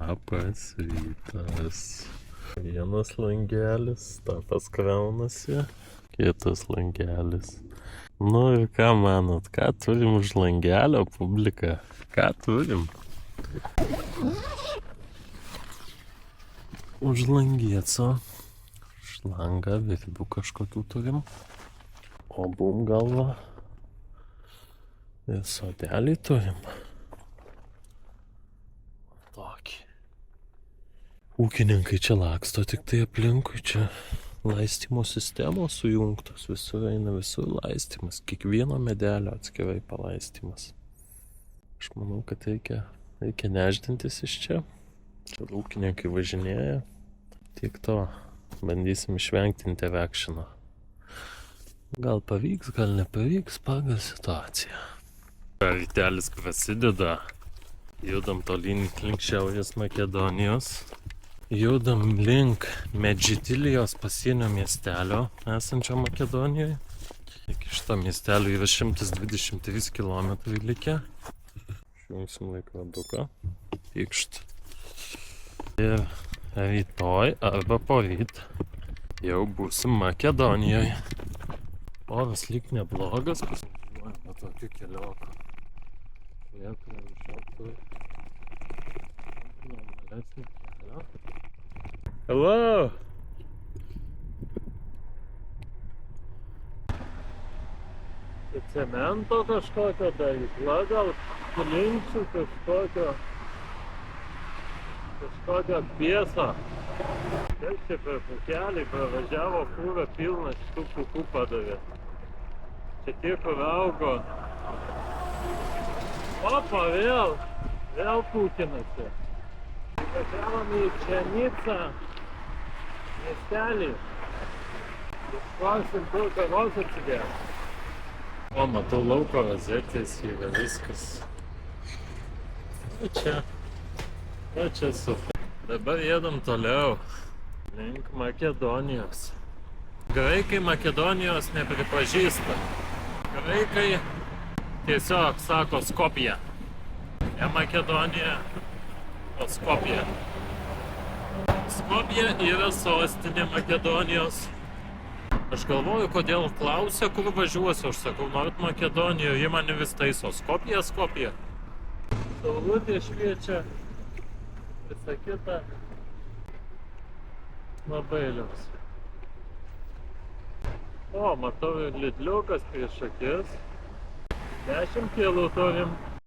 Labas rytas. Vienas langelis, tapas kraunasi, kitas langelis. Nu ir ką manot, ką turim už langelio, publika? Ką turim? Už langieco, už langą virvių kažkokių turim. Obum galva. Ir sodelį turim. Tokį. Ūkininkai čia laksto tik tai aplinkui, čia laistymo sistemos sujungtos, visur eina, visur laistymas, kiekvieno medelio atskirai palaistymas. Aš manau, kad reikia nešdintis iš čia. Čia ūkininkai važinėja, tiek to bandysim išvengti interakšino. Gal pavyks, gal nepavyks pagal situaciją. Rytelis prasideda, judam tolyn link Šiaurės Makedonijos. Judam link Medžitilijos pasienio miestelio esančio Makedonijoje. Iki šito miestelio yra 123 km likę. Išjungsim laikroduką. Pykšt. Ir rytoj arba poryt jau būsim Makedonijoje. Oras lyg neblogas, pasivažiuojame tokiu kelioku. Turėtume užšokti normalesnį kelią. Hello! Čia cemento kažkokio darykla, gal linčių kažkokio pieso. Kaip čia per pukelį pravažiavo fūrą pilną šitų pukų padavė. Čia tiek kur augo. Opa, vėl pūkinasi. Važiavom į Pšenicą miestelį. Išklausim kur kavos atsigert. O, matau lauko rozetės yra viskas. O čia super. Dabar jedam toliau. Link Makedonijos. Graikai Makedonijos nepripažįsta. Graikai tiesiog sako Skopje. Ne Makedonija, o Skopje. Skopje yra sostinė Makedonijos. Aš galvoju, kodėl klausia, kur važiuosiu. Aš sakau, norit Makedonijoje, jie mane vis taiso. Skopje. Saulutė šviečia. Visa kita. Labai liuks. O, matau ir lidliukas prieš akis. 10 kilų turim.